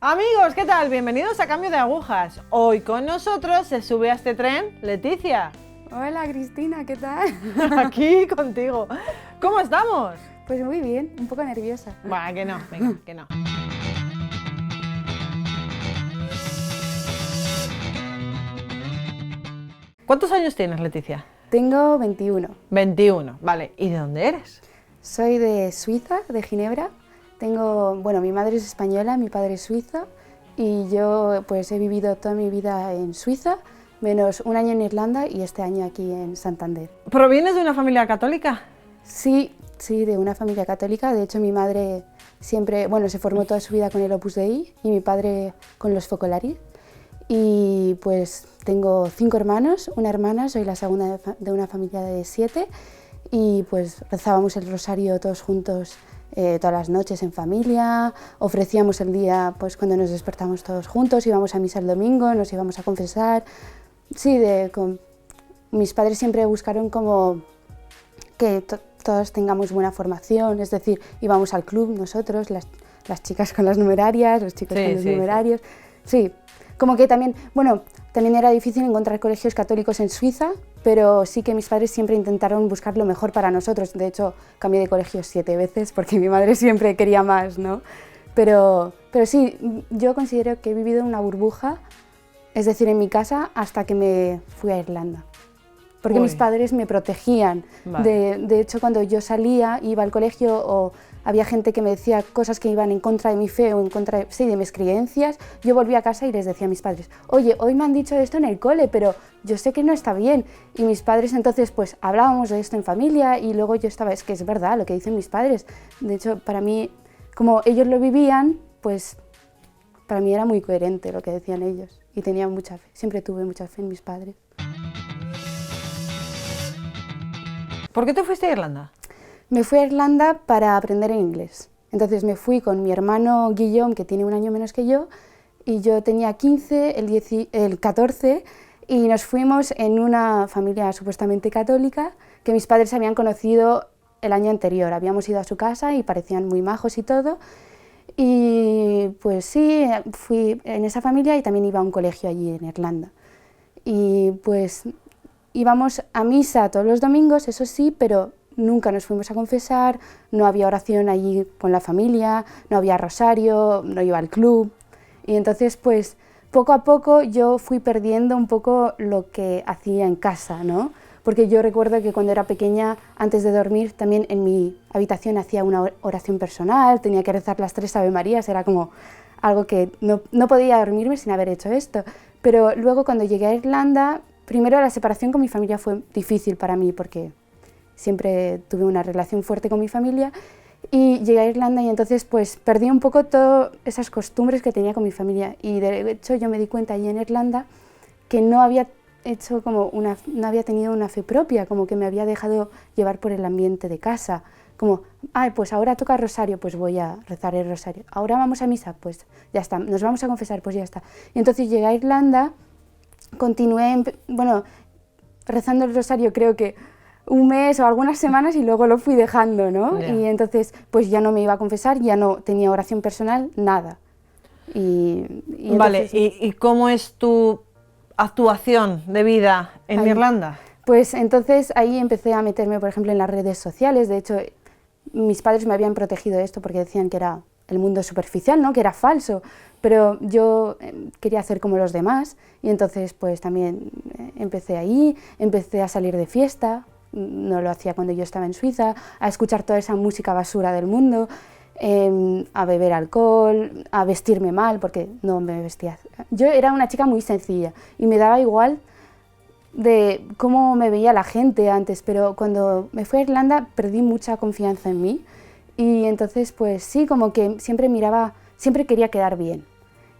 Amigos, ¿qué tal? Bienvenidos a Cambio de Agujas. Hoy con nosotros se sube a este tren Leticia. Hola Cristina, ¿qué tal? Aquí contigo. ¿Cómo estamos? Pues muy bien, un poco nerviosa. Bah, que no, venga, que no. ¿Cuántos años tienes, Leticia? Tengo 21. 21, vale. ¿Y de dónde eres? Soy de Suiza, de Ginebra. Mi madre es española, mi padre es suizo y yo pues he vivido toda mi vida en Suiza, menos un año en Irlanda y este año aquí en Santander. ¿Provienes de una familia católica? Sí, de una familia católica. De hecho, mi madre siempre, se formó toda su vida con el Opus Dei y mi padre con los Focolari. Y pues tengo 5 hermanos, una hermana, soy la segunda de una familia de 7 y pues rezábamos el rosario todos juntos todas las noches en familia, ofrecíamos el día pues cuando nos despertamos todos juntos, íbamos a misa el domingo, nos íbamos a confesar. Sí, mis padres siempre buscaron como que todos tengamos buena formación, es decir, íbamos al club nosotros, las chicas con las numerarias, los chicos con los numerarios. Sí, como que también era difícil encontrar colegios católicos en Suiza, pero sí que mis padres siempre intentaron buscar lo mejor para nosotros. De hecho, cambié de colegio 7 veces porque mi madre siempre quería más, ¿no? Pero sí, yo considero que he vivido en una burbuja, es decir, en mi casa, hasta que me fui a Irlanda. Porque mis padres me protegían. Vale. De hecho, cuando yo salía, iba al colegio o había gente que me decía cosas que iban en contra de mi fe o en contra de mis creencias, yo volvía a casa y les decía a mis padres, oye, hoy me han dicho esto en el cole, pero yo sé que no está bien. Y mis padres entonces pues hablábamos de esto en familia y luego yo estaba, es que es verdad lo que dicen mis padres. De hecho, para mí, como ellos lo vivían, pues para mí era muy coherente lo que decían ellos y tenía mucha fe, siempre tuve mucha fe en mis padres. ¿Por qué te fuiste a Irlanda? Me fui a Irlanda para aprender inglés. Entonces me fui con mi hermano Guillaume, que tiene un año menos que yo, y yo tenía 15, el 14, y nos fuimos en una familia supuestamente católica que mis padres habían conocido el año anterior. Habíamos ido a su casa y parecían muy majos y todo. Y pues sí, fui en esa familia y también iba a un colegio allí en Irlanda. Y pues íbamos a misa todos los domingos, eso sí, pero nunca nos fuimos a confesar, no había oración allí con la familia, no había rosario, no iba al club. Y entonces, pues, poco a poco yo fui perdiendo un poco lo que hacía en casa, ¿no? Porque yo recuerdo que cuando era pequeña, antes de dormir, también en mi habitación hacía una oración personal, tenía que rezar las 3 Ave Marías, era como algo que no podía dormirme sin haber hecho esto. Pero luego cuando llegué a Irlanda, primero la separación con mi familia fue difícil para mí porque siempre tuve una relación fuerte con mi familia y llegué a Irlanda y entonces pues perdí un poco todas esas costumbres que tenía con mi familia y de hecho yo me di cuenta allí en Irlanda que no había tenido una fe propia, como que me había dejado llevar por el ambiente de casa, como, pues ahora toca rosario, pues voy a rezar el rosario, ahora vamos a misa, pues ya está, nos vamos a confesar, pues ya está. Y entonces llegué a Irlanda, continué, rezando el rosario creo que un mes o algunas semanas y luego lo fui dejando, ¿no? Yeah. Y entonces pues ya no me iba a confesar, ya no tenía oración personal, nada. Vale, ¿y cómo es tu actuación de vida en Irlanda? Pues entonces ahí empecé a meterme, por ejemplo, en las redes sociales. De hecho, mis padres me habían protegido de esto porque decían que era el mundo superficial, ¿no? Que era falso, pero yo quería hacer como los demás y entonces pues también empecé a salir de fiesta, no lo hacía cuando yo estaba en Suiza, a escuchar toda esa música basura del mundo, a beber alcohol, a vestirme mal, porque no me vestía. Yo era una chica muy sencilla y me daba igual de cómo me veía la gente antes, pero cuando me fui a Irlanda perdí mucha confianza en mí y entonces pues sí, como que siempre quería quedar bien.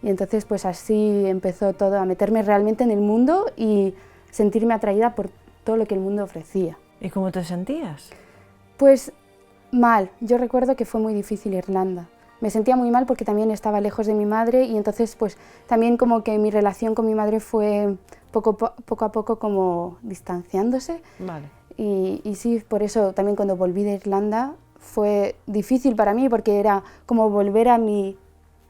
Y entonces pues así empezó todo, a meterme realmente en el mundo y sentirme atraída por todo lo que el mundo ofrecía. ¿Y cómo te sentías? Pues mal, yo recuerdo que fue muy difícil Irlanda. Me sentía muy mal porque también estaba lejos de mi madre y entonces pues también como que mi relación con mi madre fue poco a poco como distanciándose. Vale. Y sí, por eso también cuando volví de Irlanda fue difícil para mí porque era como volver a mi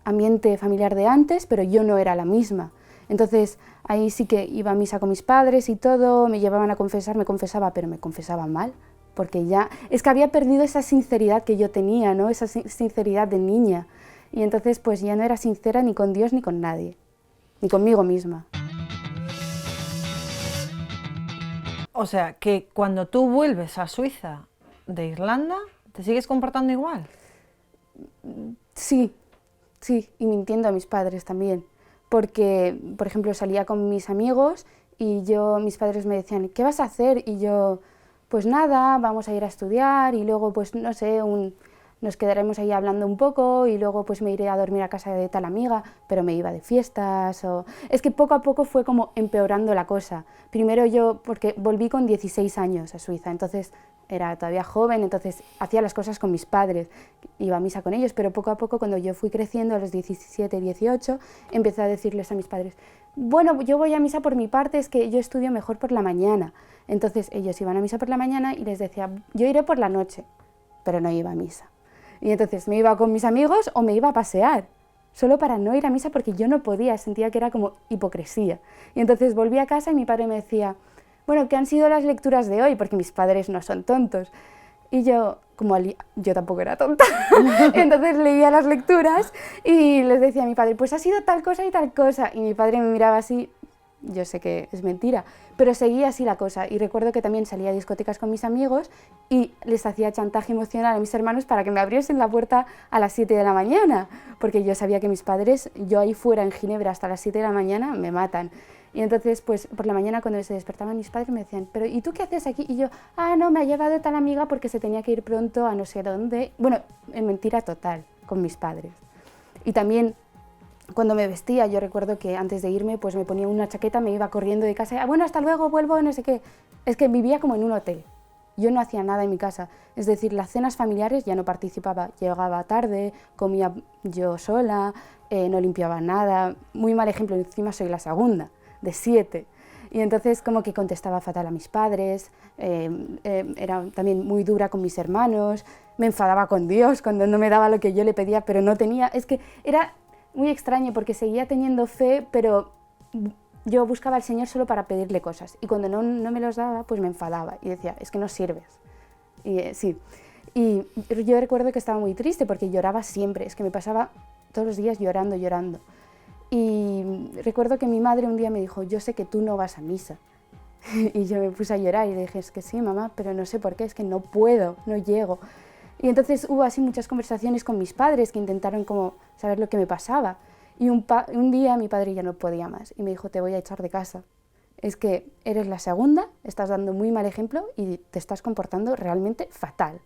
ambiente familiar de antes, pero yo no era la misma. Entonces ahí sí que iba a misa con mis padres y todo, me llevaban a confesar, me confesaba, pero me confesaba mal, porque ya es que había perdido esa sinceridad que yo tenía, ¿no? Esa sinceridad de niña. Y entonces pues ya no era sincera ni con Dios ni con nadie, ni conmigo misma. O sea, que cuando tú vuelves a Suiza de Irlanda, ¿te sigues comportando igual? Sí, sí, y mintiendo a mis padres también. Porque, por ejemplo, salía con mis amigos y mis padres me decían, ¿qué vas a hacer? Y yo, pues nada, vamos a ir a estudiar y luego, pues no sé, nos quedaremos ahí hablando un poco y luego pues me iré a dormir a casa de tal amiga, pero me iba de fiestas. Es que poco a poco fue como empeorando la cosa. Primero yo, porque volví con 16 años a Suiza, entonces era todavía joven, entonces hacía las cosas con mis padres, iba a misa con ellos, pero poco a poco cuando yo fui creciendo, a los 17, 18, empecé a decirles a mis padres, bueno, yo voy a misa por mi parte, es que yo estudio mejor por la mañana. Entonces ellos iban a misa por la mañana y les decía, yo iré por la noche, pero no iba a misa. Y entonces me iba con mis amigos o me iba a pasear, solo para no ir a misa porque yo no podía, sentía que era como hipocresía. Y entonces volví a casa y mi padre me decía, bueno, ¿qué han sido las lecturas de hoy? Porque mis padres no son tontos. Y yo, yo tampoco era tonta, entonces leía las lecturas y les decía a mi padre, pues ha sido tal cosa y tal cosa. Y mi padre me miraba así, yo sé que es mentira, pero seguía así la cosa. Y recuerdo que también salía a discotecas con mis amigos y les hacía chantaje emocional a mis hermanos para que me abriesen la puerta a las 7 de la mañana, porque yo sabía que mis padres, yo ahí fuera en Ginebra hasta las 7 de la mañana, me matan. Y entonces, pues por la mañana cuando se despertaban mis padres me decían, pero ¿y tú qué haces aquí? Y yo, no, me ha llevado tal amiga porque se tenía que ir pronto a no sé dónde. Bueno, en mentira total con mis padres. Y también cuando me vestía, yo recuerdo que antes de irme, pues me ponía una chaqueta, me iba corriendo de casa, bueno, hasta luego, vuelvo, no sé qué. Es que vivía como en un hotel. Yo no hacía nada en mi casa. Es decir, las cenas familiares ya no participaba. Llegaba tarde, comía yo sola, no limpiaba nada. Muy mal ejemplo, encima soy la segunda de 7. Y entonces como que contestaba fatal a mis padres, era también muy dura con mis hermanos, me enfadaba con Dios cuando no me daba lo que yo le pedía, pero no tenía. Es que era muy extraño porque seguía teniendo fe, pero yo buscaba al Señor solo para pedirle cosas. Y cuando no me los daba, pues me enfadaba y decía, es que no sirves. Y sí. Y yo recuerdo que estaba muy triste porque lloraba siempre, es que me pasaba todos los días llorando. Y recuerdo que mi madre un día me dijo, yo sé que tú no vas a misa. Y yo me puse a llorar y le dije, es que sí, mamá, pero no sé por qué, es que no puedo, no llego. Y entonces hubo así muchas conversaciones con mis padres que intentaron como saber lo que me pasaba. Y un día mi padre ya no podía más y me dijo, te voy a echar de casa. Es que eres la segunda, estás dando muy mal ejemplo y te estás comportando realmente fatal.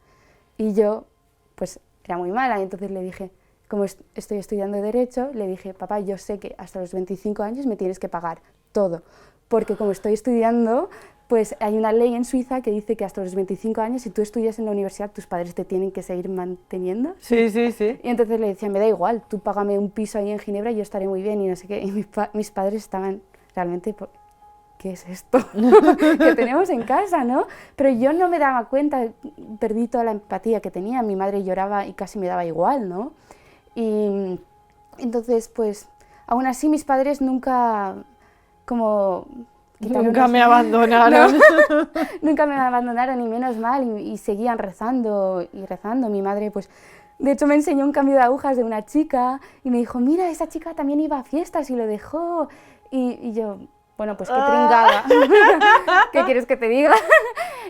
Y yo, pues, era muy mala y entonces le dije, como estoy estudiando Derecho, le dije, papá, yo sé que hasta los 25 años me tienes que pagar todo, porque como estoy estudiando, pues hay una ley en Suiza que dice que hasta los 25 años, si tú estudias en la universidad, tus padres te tienen que seguir manteniendo. Sí, sí, sí. Y entonces le decía, me da igual, tú págame un piso ahí en Ginebra y yo estaré muy bien y no sé qué. Y mis padres estaban realmente, ¿qué es esto que tenemos en casa, no? Pero yo no me daba cuenta, perdí toda la empatía que tenía, mi madre lloraba y casi me daba igual, ¿no? Y entonces, pues, aún así mis padres nunca, como... Nunca me abandonaron. No, nunca me abandonaron, y menos mal, y seguían rezando y rezando. Mi madre, pues, de hecho me enseñó un cambio de agujas de una chica y me dijo, mira, esa chica también iba a fiestas y lo dejó. Y yo, bueno, pues qué pringada, ¿qué quieres que te diga?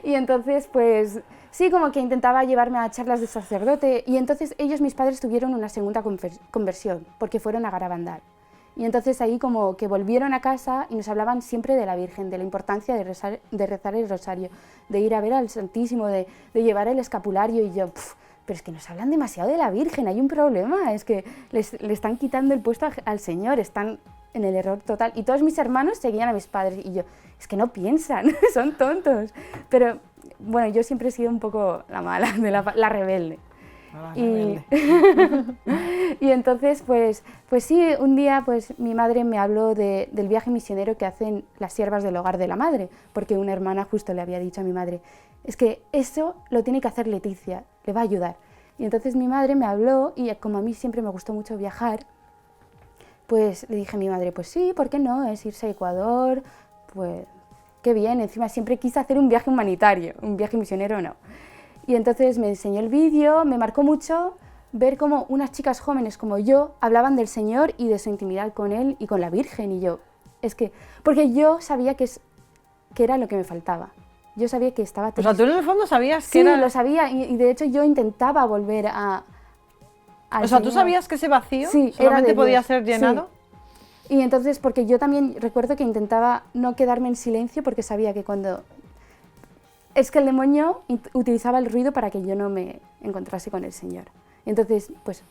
Y entonces, pues... Sí, como que intentaba llevarme a charlas de sacerdote y entonces mis padres tuvieron una segunda conversión porque fueron a Garabandal. Y entonces ahí como que volvieron a casa y nos hablaban siempre de la Virgen, de la importancia de rezar el rosario, de ir a ver al Santísimo, de llevar el escapulario y yo, pero es que nos hablan demasiado de la Virgen, hay un problema, es que le están quitando el puesto al Señor, están en el error total. Y todos mis hermanos seguían a mis padres y yo, es que no piensan, son tontos. Pero bueno, yo siempre he sido un poco la mala, la rebelde. Y entonces, pues sí, un día pues mi madre me habló del viaje misionero que hacen las siervas del hogar de la madre, porque una hermana justo le había dicho a mi madre, es que eso lo tiene que hacer Leticia, le va a ayudar. Y entonces mi madre me habló y como a mí siempre me gustó mucho viajar, pues le dije a mi madre, pues sí, ¿por qué no? Es irse a Ecuador, pues qué bien, encima siempre quise hacer un viaje humanitario, un viaje misionero no. Y entonces me enseñó el vídeo, me marcó mucho ver cómo unas chicas jóvenes como yo hablaban del Señor y de su intimidad con Él y con la Virgen, y yo, es que, porque yo sabía que era lo que me faltaba. Yo sabía que estaba... O sea, tú en el fondo sabías sí, que era... Sí, lo sabía, y de hecho yo intentaba volver al O sea, Señor. ¿tú sabías que ese vacío Sí, solamente era de podía Dios. ser llenado? Sí. Y entonces, porque yo también recuerdo que intentaba no quedarme en silencio porque sabía que cuando... Es que el demonio utilizaba el ruido para que yo no me encontrase con el Señor. Entonces, pues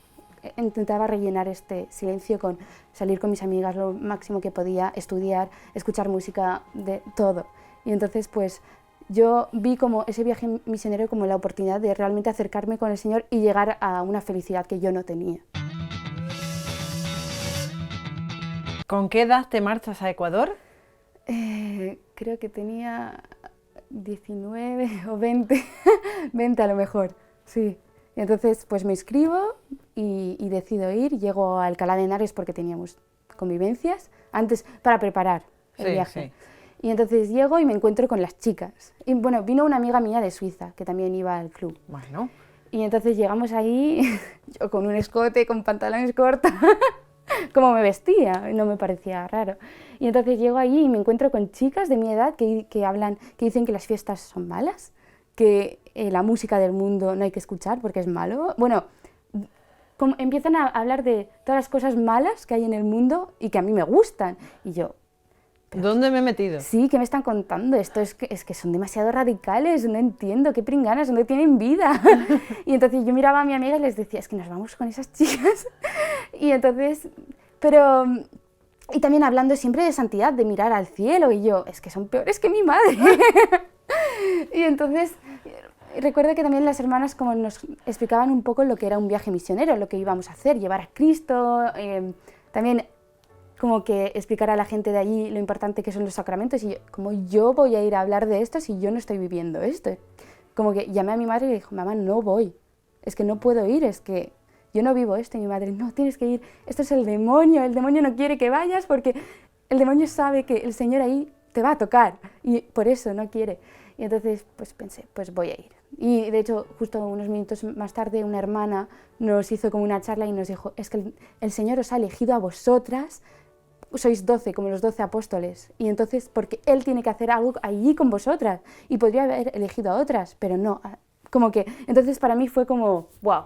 intentaba rellenar este silencio con salir con mis amigas lo máximo que podía, estudiar, escuchar música, de todo. Y entonces, pues yo vi como ese viaje misionero como la oportunidad de realmente acercarme con el Señor y llegar a una felicidad que yo no tenía. ¿Con qué edad te marchas a Ecuador? Creo que tenía 19 o 20, 20 a lo mejor, sí. Y entonces pues me inscribo y decido ir, llego a Alcalá de Henares porque teníamos convivencias antes para preparar el viaje. Sí. Y entonces llego y me encuentro con las chicas. Y bueno, vino una amiga mía de Suiza que también iba al club. Bueno. Y entonces llegamos ahí, yo con un escote, con pantalones cortos, como me vestía, no me parecía raro. Y entonces llego allí y me encuentro con chicas de mi edad que dicen que las fiestas son malas, que la música del mundo no hay que escuchar porque es malo. Bueno, empiezan a hablar de todas las cosas malas que hay en el mundo y que a mí me gustan. Y yo... ¿Dónde me he metido? Sí, ¿qué me están contando? Esto es que son demasiado radicales, no entiendo, qué pringanas, ¿dónde tienen vida? Y entonces yo miraba a mi amiga y les decía, es que nos vamos con esas chicas. Y entonces, pero... Y también hablando siempre de santidad, de mirar al cielo, y yo, es que son peores que mi madre. Y entonces, recuerdo que también las hermanas como nos explicaban un poco lo que era un viaje misionero, lo que íbamos a hacer, llevar a Cristo, también como que explicar a la gente de allí lo importante que son los sacramentos, y yo, ¿cómo yo voy a ir a hablar de esto si yo no estoy viviendo esto? Como que llamé a mi madre y le dijo, mamá, no voy, es que no puedo ir, es que yo no vivo esto. Y mi madre, no, tienes que ir, esto es el demonio no quiere que vayas porque el demonio sabe que el Señor ahí te va a tocar y por eso no quiere. Y entonces pues pensé, pues voy a ir. Y de hecho, justo unos minutos más tarde, una hermana nos hizo como una charla y nos dijo, es que el Señor os ha elegido a vosotras, sois 12, como los 12 apóstoles, y entonces, porque Él tiene que hacer algo allí con vosotras, y podría haber elegido a otras, pero no, como que, entonces para mí fue como, wow,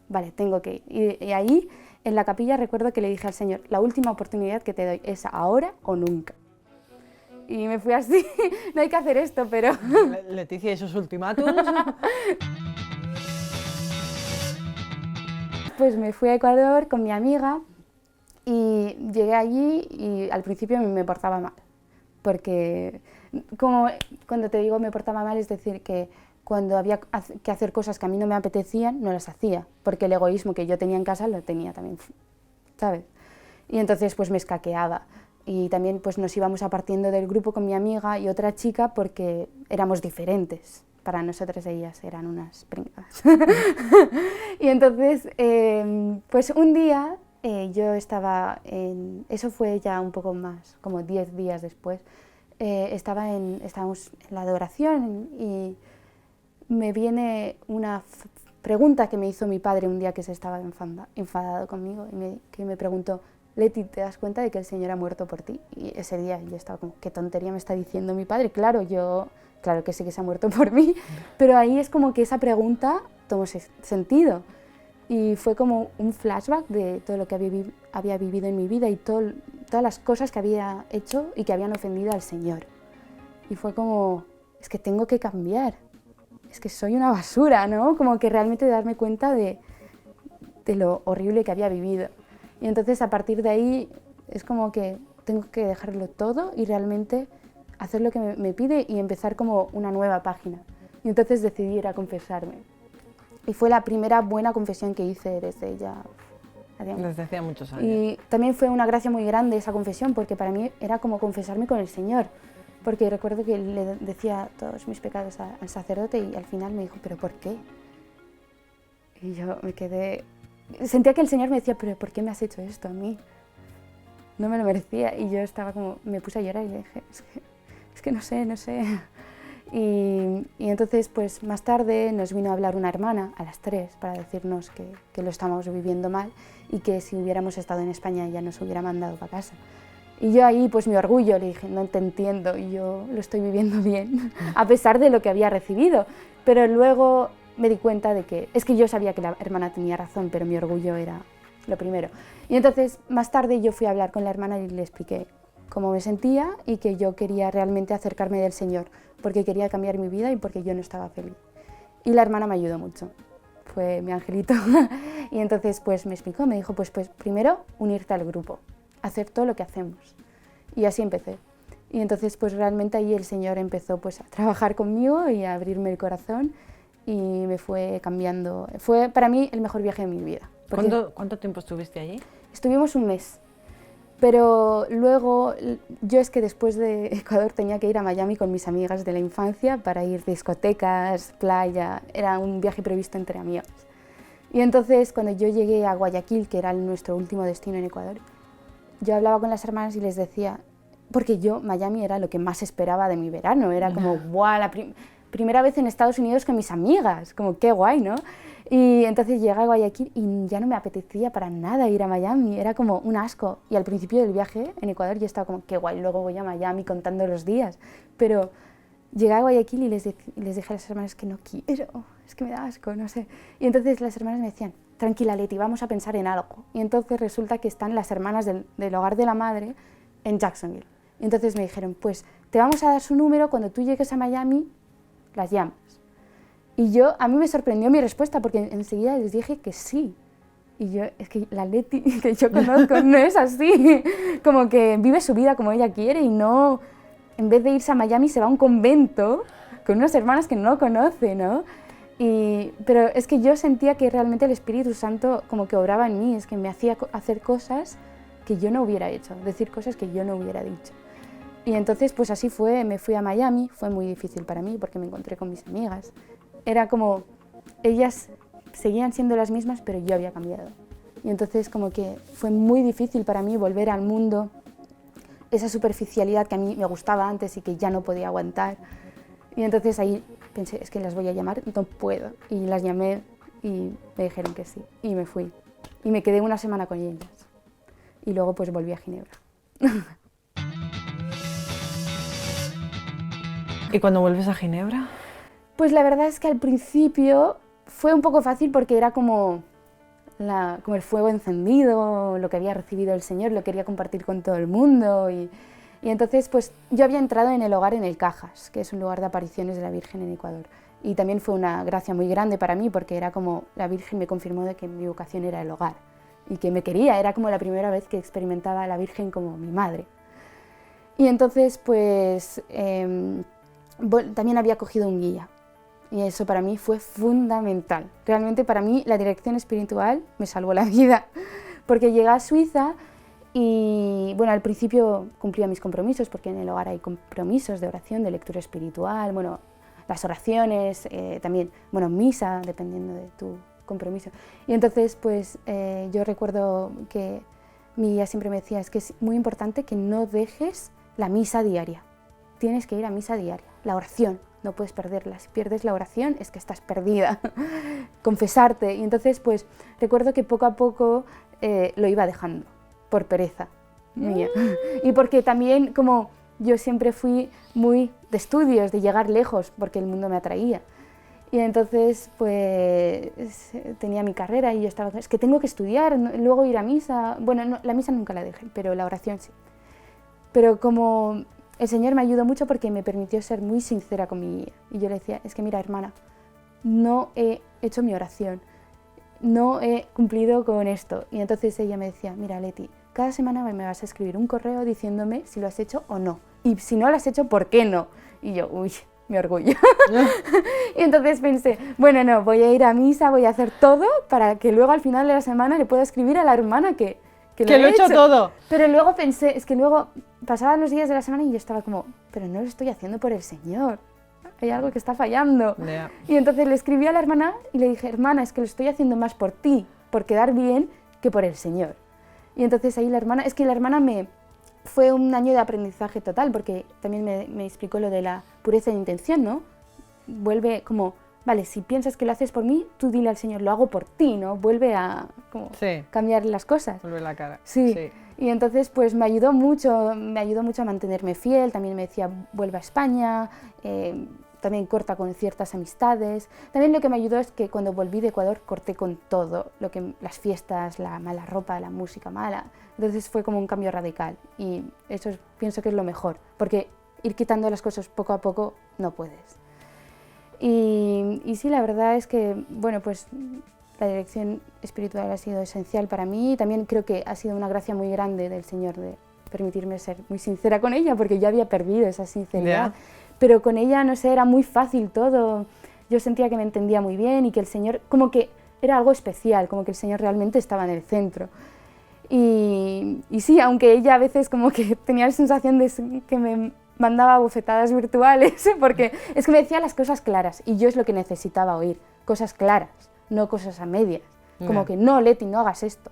vale, tengo que ir. Y ahí, en la capilla, recuerdo que le dije al Señor, la última oportunidad que te doy es ahora o nunca. Y me fui así, no hay que hacer esto, pero... Leticia, ¿esos ultimátums? Pues me fui a Ecuador con mi amiga y llegué allí y al principio me portaba mal, porque como cuando te digo me portaba mal es decir que cuando había que hacer cosas que a mí no me apetecían, no las hacía, porque el egoísmo que yo tenía en casa lo tenía también, ¿sabes? Y entonces pues me escaqueaba. Y también pues nos íbamos apartiendo del grupo con mi amiga y otra chica porque éramos diferentes. Para nosotras ellas eran unas pringadas. Y entonces, pues un día yo estaba eso fue ya un poco más, como 10 días después, estábamos en la adoración y me viene una pregunta que me hizo mi padre un día que se estaba enfadado conmigo y que me preguntó, Leti, ¿te das cuenta de que el Señor ha muerto por ti? Y ese día yo estaba como, ¿qué tontería me está diciendo mi padre? Claro que sé que se ha muerto por mí, pero ahí es como que esa pregunta tomó sentido. Y fue como un flashback de todo lo que había vivido en mi vida y todas las cosas que había hecho y que habían ofendido al Señor. Y fue como, es que tengo que cambiar, es que soy una basura, ¿no? Como que realmente darme cuenta de lo horrible que había vivido. Y entonces a partir de ahí es como que tengo que dejarlo todo y realmente hacer lo que me pide y empezar como una nueva página. Y entonces decidí ir a confesarme. Y fue la primera buena confesión que hice desde hacía muchos años. Y también fue una gracia muy grande esa confesión porque para mí era como confesarme con el Señor. Porque recuerdo que le decía todos mis pecados al sacerdote y al final me dijo, ¿pero por qué? Y yo me quedé... Sentía que el Señor me decía, ¿pero por qué me has hecho esto a mí? no me lo merecía. Y yo estaba como, me puse a llorar y le dije, es que no sé, no sé. Y entonces, pues más tarde nos vino a hablar una hermana a las 3 para decirnos que lo estábamos viviendo mal y que si hubiéramos estado en España ya nos hubiera mandado para casa. Y yo ahí, pues mi orgullo, le dije, no te entiendo, yo lo estoy viviendo bien, a pesar de lo que había recibido. Pero luego me di cuenta de que, es que yo sabía que la hermana tenía razón, pero mi orgullo era lo primero. Y entonces, más tarde yo fui a hablar con la hermana y le expliqué cómo me sentía y que yo quería realmente acercarme del Señor, porque quería cambiar mi vida y porque yo no estaba feliz. Y la hermana me ayudó mucho, fue mi angelito. Y entonces pues me explicó, me dijo, pues primero unirte al grupo, hacer todo lo que hacemos. Y así empecé. Y entonces pues realmente ahí el Señor empezó pues a trabajar conmigo y a abrirme el corazón y me fue cambiando. Fue para mí el mejor viaje de mi vida. ¿Cuánto tiempo estuviste allí? Estuvimos un mes. Pero luego, yo es que después de Ecuador tenía que ir a Miami con mis amigas de la infancia para ir a discotecas, playa, era un viaje previsto entre amigas. Y entonces cuando yo llegué a Guayaquil, que era nuestro último destino en Ecuador, yo hablaba con las hermanas y les decía, porque yo Miami era lo que más esperaba de mi verano, era como, ¡guau! La primera vez en Estados Unidos con mis amigas, como qué guay, ¿no? Y entonces llegué a Guayaquil y ya no me apetecía para nada ir a Miami, era como un asco. Y al principio del viaje en Ecuador yo estaba como, qué guay, luego voy a Miami contando los días. Pero llegué a Guayaquil y les dije a las hermanas que no quiero, es que me da asco, no sé. Y entonces las hermanas me decían, tranquila Leti, vamos a pensar en algo. Y entonces resulta que están las hermanas del hogar de la madre en Jacksonville. Y entonces me dijeron, pues te vamos a dar su número, cuando tú llegues a Miami, las llamas. Y a mí me sorprendió mi respuesta porque enseguida les dije que sí. Y yo, es que la Leti que yo conozco no es así, como que vive su vida como ella quiere y no, en vez de irse a Miami se va a un convento con unas hermanas que no conoce, ¿no? Pero es que yo sentía que realmente el Espíritu Santo como que obraba en mí, es que me hacía hacer cosas que yo no hubiera hecho, decir cosas que yo no hubiera dicho. Y entonces pues así fue, me fui a Miami, fue muy difícil para mí porque me encontré con mis amigas. Era como, ellas seguían siendo las mismas, pero yo había cambiado. Y entonces como que fue muy difícil para mí volver al mundo, esa superficialidad que a mí me gustaba antes y que ya no podía aguantar. Y entonces ahí pensé, es que las voy a llamar, no puedo. Y las llamé y me dijeron que sí, y me fui. Y me quedé una semana con ellas. Y luego pues volví a Ginebra. ¿Y cuando vuelves a Ginebra? Pues la verdad es que al principio fue un poco fácil porque era como el fuego encendido, lo que había recibido el Señor, lo quería compartir con todo el mundo. Y entonces pues yo había entrado en el hogar en el Cajas, que es un lugar de apariciones de la Virgen en Ecuador. Y también fue una gracia muy grande para mí porque era como la Virgen me confirmó de que mi vocación era el hogar y que me quería, era como la primera vez que experimentaba a la Virgen como mi madre. Y entonces pues también había cogido un guía. Y eso para mí fue fundamental. Realmente para mí la dirección espiritual me salvó la vida, porque llegué a Suiza y bueno, al principio cumplía mis compromisos, porque en el hogar hay compromisos de oración, de lectura espiritual, bueno, las oraciones, también, bueno, misa, dependiendo de tu compromiso. Y entonces pues yo recuerdo que mi guía siempre me decía, es que es muy importante que no dejes la misa diaria, tienes que ir a misa diaria, la oración. No puedes perderla, si pierdes la oración es que estás perdida, confesarte. Y entonces pues recuerdo que poco a poco lo iba dejando, por pereza mía. Y porque también como yo siempre fui muy de estudios, de llegar lejos, porque el mundo me atraía. Y entonces pues tenía mi carrera y yo estaba, es que tengo que estudiar, luego ir a misa. Bueno, no, la misa nunca la dejé, pero la oración sí. Pero como el Señor me ayudó mucho porque me permitió ser muy sincera con mi guía. Y yo le decía, es que mira, hermana, no he hecho mi oración, no he cumplido con esto. Y entonces ella me decía, mira, Leti, cada semana me vas a escribir un correo diciéndome si lo has hecho o no. Y si no lo has hecho, ¿por qué no? Y yo, uy, mi orgullo. Y entonces pensé, bueno, no, voy a ir a misa, voy a hacer todo para que luego al final de la semana le pueda escribir a la hermana que lo he hecho todo. Pero luego pensé, es que luego pasaban los días de la semana y yo estaba como, pero no lo estoy haciendo por el Señor, hay algo que está fallando. Yeah. Y entonces le escribí a la hermana y le dije, hermana, es que lo estoy haciendo más por ti, por quedar bien, que por el Señor. Y entonces ahí la hermana, es que la hermana fue un año de aprendizaje total, porque también me explicó lo de la pureza de intención, ¿no? Vuelve como, vale, si piensas que lo haces por mí, tú dile al Señor, lo hago por ti, ¿no? Vuelve a como cambiar las cosas. Vuelve la cara. Sí. Y entonces pues me ayudó mucho a mantenerme fiel, también me decía, vuelve a España, también corta con ciertas amistades. También lo que me ayudó es que cuando volví de Ecuador corté con todo, las fiestas, la mala ropa, la música mala. Entonces fue como un cambio radical y eso pienso que es lo mejor, porque ir quitando las cosas poco a poco no puedes. Y sí, la verdad es que, bueno, pues la dirección espiritual ha sido esencial para mí y también creo que ha sido una gracia muy grande del Señor de permitirme ser muy sincera con ella, porque yo había perdido esa sinceridad. Pero con ella, no sé, era muy fácil todo. Yo sentía que me entendía muy bien y que el Señor, como que era algo especial, como que el Señor realmente estaba en el centro. Y sí, aunque ella a veces como que tenía la sensación de que me mandaba bofetadas virtuales, porque es que me decía las cosas claras y yo es lo que necesitaba oír, cosas claras, no cosas a medias. Como que no, Leti, no hagas esto.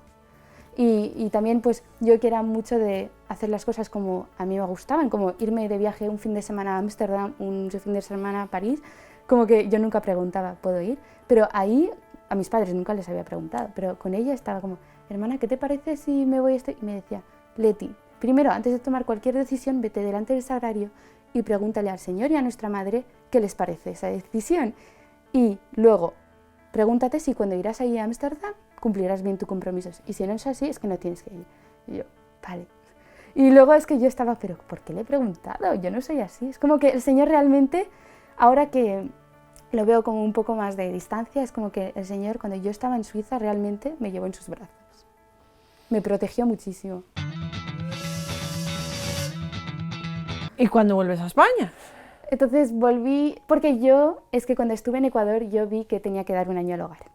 Y también pues yo que era mucho de hacer las cosas como a mí me gustaban, como irme de viaje un fin de semana a Ámsterdam, un fin de semana a París, como que yo nunca preguntaba, ¿puedo ir? Pero ahí a mis padres nunca les había preguntado, pero con ella estaba como, hermana, ¿qué te parece si me voy a este? Y me decía, Leti, primero, antes de tomar cualquier decisión, vete delante del sagrario y pregúntale al Señor y a nuestra Madre qué les parece esa decisión. Y luego, pregúntate si cuando irás ahí a Ámsterdam cumplirás bien tus compromisos. Y si no es así, es que no tienes que ir. Y yo, vale. Y luego es que yo estaba, pero ¿por qué le he preguntado? Yo no soy así. Es como que el Señor realmente, ahora que lo veo como un poco más de distancia, es como que el Señor, cuando yo estaba en Suiza, realmente me llevó en sus brazos. Me protegió muchísimo. ¿Y cuándo vuelves a España? Entonces volví, porque es que cuando estuve en Ecuador, yo vi que tenía que dar un año al hogar.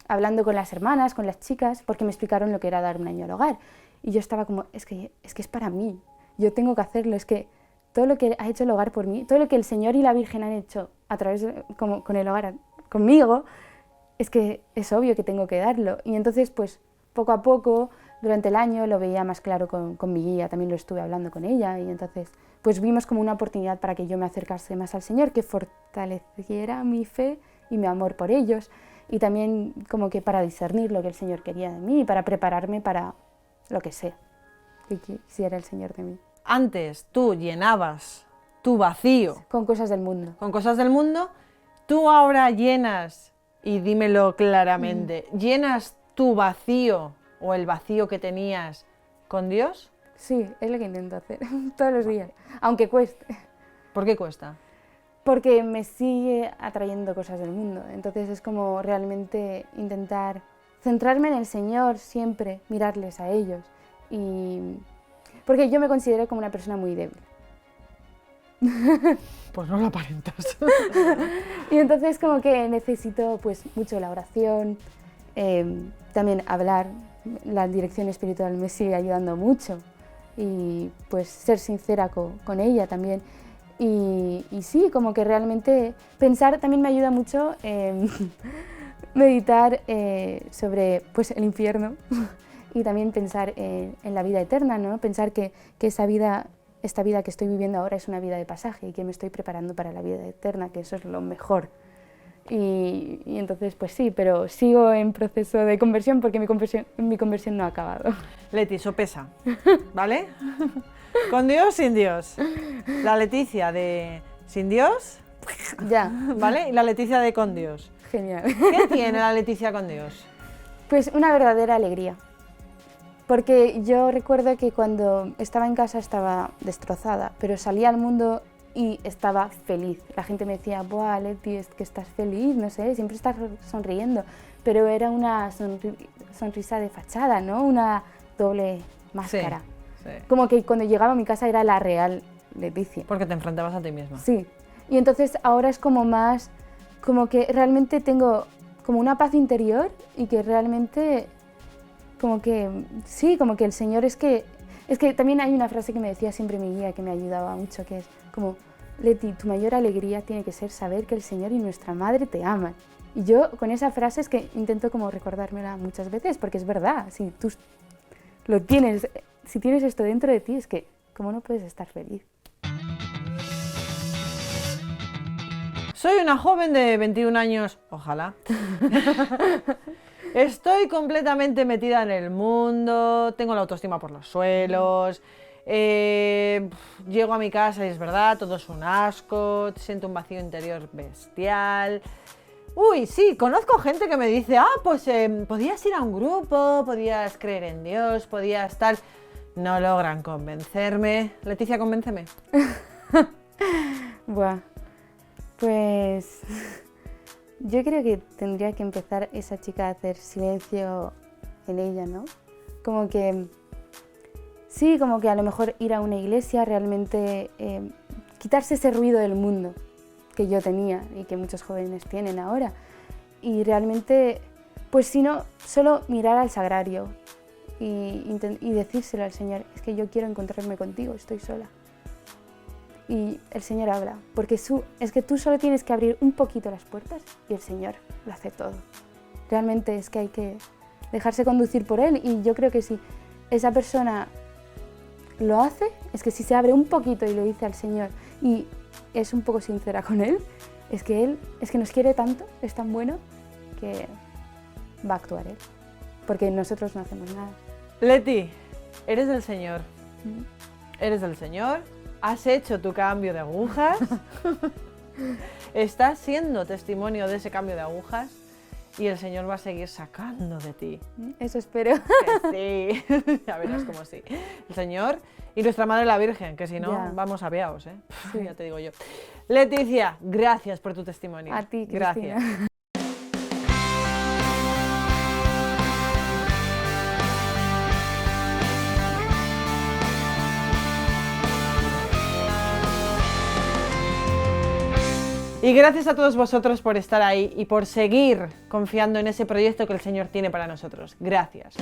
Hablando con las hermanas, con las chicas, porque me explicaron lo que era dar un año al hogar. Y yo estaba como, es que es para mí, yo tengo que hacerlo, es que todo lo que ha hecho el hogar por mí, todo lo que el Señor y la Virgen han hecho a través como con el hogar conmigo, es que es obvio que tengo que darlo. Y entonces, pues, poco a poco, durante el año, lo veía más claro con mi guía, también lo estuve hablando con ella, y entonces, pues vimos como una oportunidad para que yo me acercase más al Señor, que fortaleciera mi fe y mi amor por ellos, y también como que para discernir lo que el Señor quería de mí, y para prepararme para lo que sea que quisiera el Señor de mí. Antes tú llenabas tu vacío con cosas del mundo. Con cosas del mundo, tú ahora llenas, y dímelo claramente, ¿llenas tu vacío o el vacío que tenías con Dios? Sí, es lo que intento hacer todos los días, aunque cueste. ¿Por qué cuesta? Porque me sigue atrayendo cosas del mundo, entonces es como realmente intentar centrarme en el Señor siempre, mirarles a ellos, y porque yo me considero como una persona muy débil. Pues no lo aparentas. Y entonces como que necesito pues mucho la oración, también hablar, la dirección espiritual me sigue ayudando mucho, y pues ser sincera con ella también. Y sí, como que realmente pensar también me ayuda mucho, meditar sobre pues, el infierno y también pensar en la vida eterna, ¿no? Pensar que esta vida que estoy viviendo ahora es una vida de pasaje y que me estoy preparando para la vida eterna, que eso es lo mejor. Y entonces, pues sí, pero sigo en proceso de conversión porque mi conversión no ha acabado. Leti, eso pesa, ¿vale? ¿Con Dios, sin Dios? La Leticia de sin Dios, ya, ¿vale? Y la Leticia de con Dios. Genial. ¿Qué tiene la Leticia con Dios? Pues una verdadera alegría. Porque yo recuerdo que cuando estaba en casa estaba destrozada, pero salía al mundo y estaba feliz. La gente me decía, ¡buah, Leti, es que estás feliz! No sé, siempre estás sonriendo. Pero era una sonrisa de fachada, ¿no? Una doble máscara. Sí. Como que cuando llegaba a mi casa era la real Leticia. Porque te enfrentabas a ti misma. Sí. Y entonces ahora es como más, como que realmente tengo como una paz interior y que realmente, como que, sí, como que el Señor es que también hay una frase que me decía siempre mi guía que me ayudaba mucho, que es como, Leti, tu mayor alegría tiene que ser saber que el Señor y nuestra Madre te aman. Y yo con esa frase es que intento como recordármela muchas veces, porque es verdad, sí, lo tienes, si tienes esto dentro de ti, es que, ¿cómo no puedes estar feliz? Soy una joven de 21 años, ojalá. Estoy completamente metida en el mundo, tengo la autoestima por los suelos, llego a mi casa y es verdad, todo es un asco, siento un vacío interior bestial. Uy, sí, conozco gente que me dice, pues podías ir a un grupo, podías creer en Dios, podías tal... No logran convencerme. Leticia, convénceme. Buah, pues yo creo que tendría que empezar esa chica a hacer silencio en ella, ¿no? Como que, sí, como que a lo mejor ir a una iglesia, realmente quitarse ese ruido del mundo que yo tenía y que muchos jóvenes tienen ahora. Y realmente, pues si no, solo mirar al sagrario y decírselo al Señor, es que yo quiero encontrarme contigo, estoy sola. Y el Señor habla, porque es que tú solo tienes que abrir un poquito las puertas y el Señor lo hace todo. Realmente es que hay que dejarse conducir por Él, y yo creo que si esa persona lo hace, es que si se abre un poquito y lo dice al Señor y es un poco sincera con Él, es que Él nos quiere tanto, es tan bueno, que va a actuar Él, porque nosotros no hacemos nada. Leti, eres del Señor. Eres del Señor. Has hecho tu cambio de agujas, estás siendo testimonio de ese cambio de agujas y el Señor va a seguir sacando de ti. Eso espero. Que sí, ya verás como sí. El Señor y nuestra Madre la Virgen, que si no, Ya. vamos aviados, ¿eh? Sí. Ya te digo yo. Leticia, gracias por tu testimonio. A ti, Cristina. Gracias. Y gracias a todos vosotros por estar ahí y por seguir confiando en ese proyecto que el Señor tiene para nosotros. Gracias.